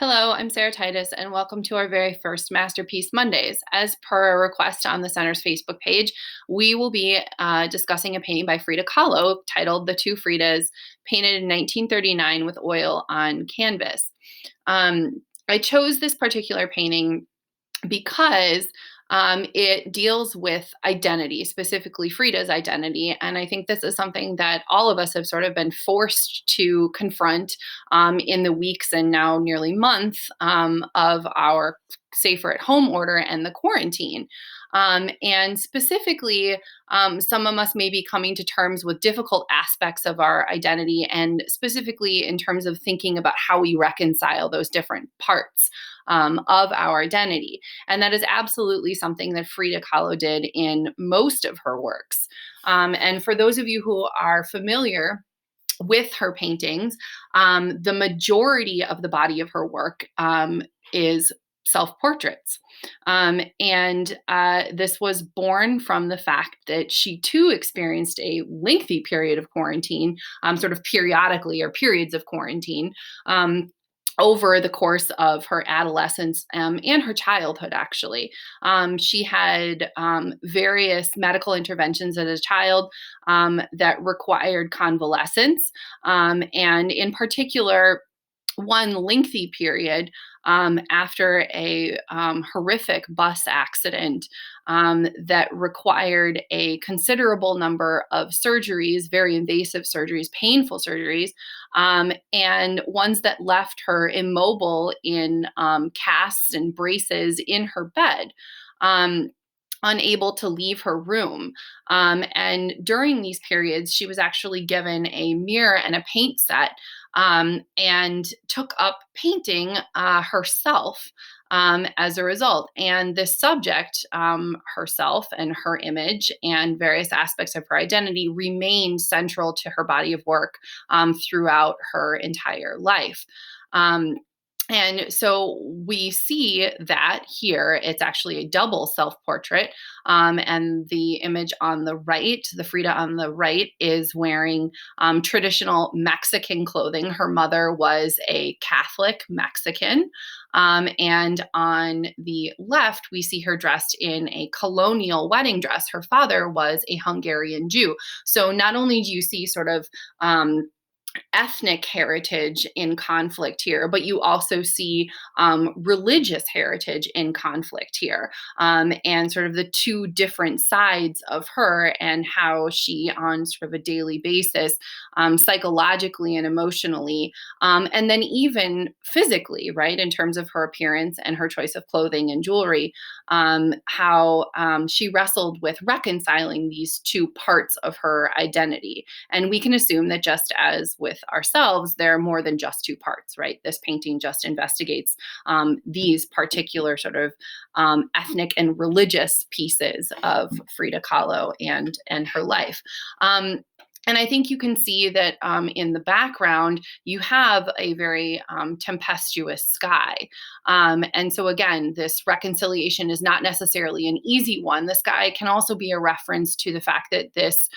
Hello, I'm Sarah Titus, and welcome to our very first Masterpiece Mondays. As per a request on the Center's Facebook page, we will be discussing a painting by Frida Kahlo titled The Two Fridas, painted in 1939 with oil on canvas. I chose this particular painting because it deals with identity, specifically Frida's identity. And I think this is something that all of us have sort of been forced to confront in the weeks and now nearly month of our safer at home order and the quarantine. And specifically, some of us may be coming to terms with difficult aspects of our identity, and specifically in terms of thinking about how we reconcile those different parts of our identity. And that is absolutely something that Frida Kahlo did in most of her works. And for those of you who are familiar with her paintings, the majority of the body of her work is self-portraits. And this was born from the fact that she too experienced a lengthy period of quarantine, sort of periodically, or periods of quarantine, over the course of her adolescence and her childhood, actually. She had various medical interventions as a child that required convalescence. And in particular, one lengthy period after a horrific bus accident that required a considerable number of surgeries, very invasive surgeries, painful surgeries, and ones that left her immobile in casts and braces in her bed. Unable to leave her room. And during these periods, she was actually given a mirror and a paint set and took up painting herself as a result. And this subject, herself and her image and various aspects of her identity, remained central to her body of work throughout her entire life. And so we see that here, it's actually a double self-portrait. And the image on the right, the Frida on the right, is wearing traditional Mexican clothing. Her mother was a Catholic Mexican. And on the left, we see her dressed in a colonial wedding dress. Her father was a Hungarian Jew. So not only do you see sort of ethnic heritage in conflict here, but you also see religious heritage in conflict here, and sort of the two different sides of her and how she, on sort of a daily basis, psychologically and emotionally, and then even physically, right, in terms of her appearance and her choice of clothing and jewelry, how she wrestled with reconciling these two parts of her identity. And we can assume that just as with ourselves, there are more than just two parts, right? This painting just investigates these particular sort of ethnic and religious pieces of Frida Kahlo and her life. And I think you can see that in the background, you have a very tempestuous sky. And so again, this reconciliation is not necessarily an easy one. The sky can also be a reference to the fact that this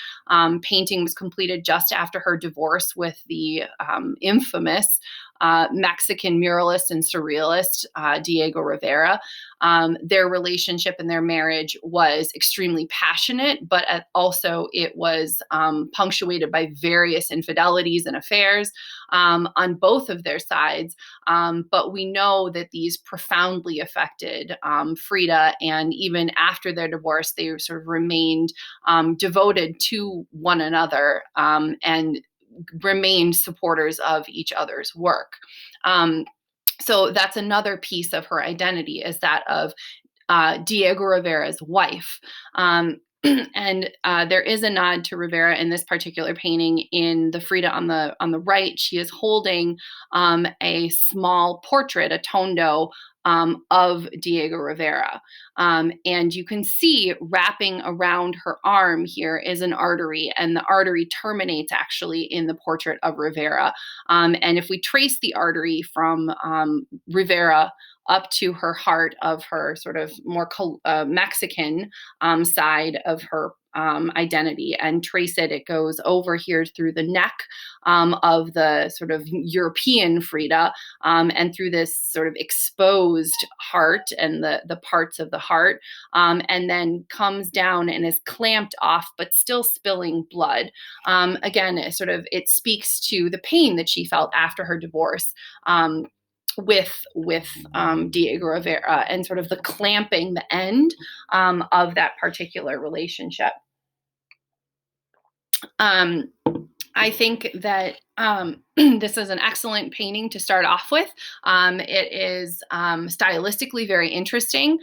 painting was completed just after her divorce with the infamous Mexican muralist and surrealist Diego Rivera. Their relationship and their marriage was extremely passionate, but also it was punctuated by various infidelities and affairs on both of their sides. But we know that these profoundly affected Frida, and even after their divorce, they sort of remained devoted to one another and remained supporters of each other's work. So that's another piece of her identity, is that of Diego Rivera's wife. And there is a nod to Rivera in this particular painting. In the Frida on the right, she is holding a small portrait, a tondo, of Diego Rivera. And you can see wrapping around her arm here is an artery, and the artery terminates actually in the portrait of Rivera. And if we trace the artery from Rivera up to her heart of her sort of more Mexican side of her identity and trace it. It goes over here through the neck of the sort of European Frida, and through this sort of exposed heart and the parts of the heart, and then comes down and is clamped off, but still spilling blood. Again, it speaks to the pain that she felt after her divorce. With Diego Rivera, and sort of the clamping, the end of that particular relationship. I think that this is an excellent painting to start off with. It is stylistically very interesting.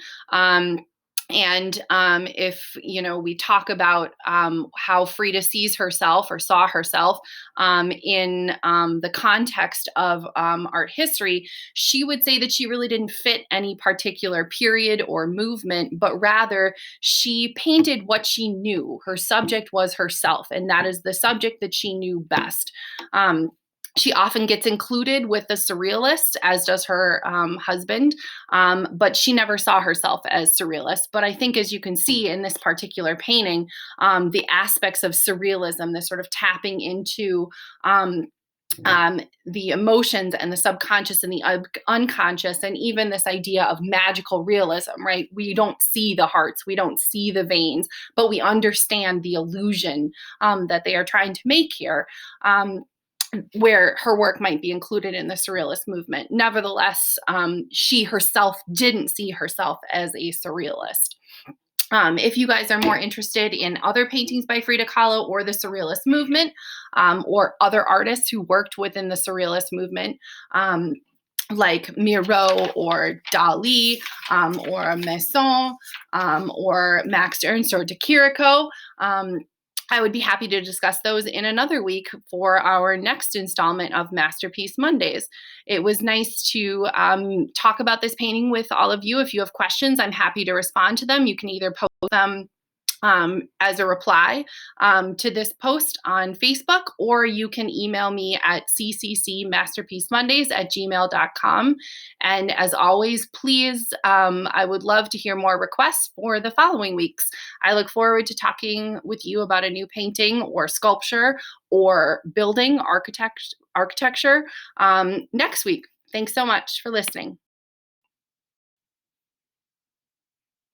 And if, we talk about how Frida sees herself or saw herself in the context of art history, she would say that she really didn't fit any particular period or movement, but rather she painted what she knew. Her subject was herself, and that is the subject that she knew best. She often gets included with the surrealists, as does her husband, but she never saw herself as surrealist. But I think, as you can see in this particular painting, the aspects of surrealism, the sort of tapping into the emotions and the subconscious and the unconscious, and even this idea of magical realism, right? We don't see the hearts, we don't see the veins, but we understand the illusion that they are trying to make here. Where her work might be included in the surrealist movement. Nevertheless, she herself didn't see herself as a surrealist. If you guys are more interested in other paintings by Frida Kahlo or the surrealist movement, or other artists who worked within the surrealist movement, like Miro or Dali, or Masson, or Max Ernst or de Chirico, I would be happy to discuss those in another week for our next installment of Masterpiece Mondays. It was nice to talk about this painting with all of you. If you have questions, I'm happy to respond to them. You can either post them as a reply to this post on Facebook, or you can email me at cccmasterpiecemondays@gmail.com. And as always, please, I would love to hear more requests for the following weeks. I look forward to talking with you about a new painting or sculpture or building architecture next week. Thanks so much for listening.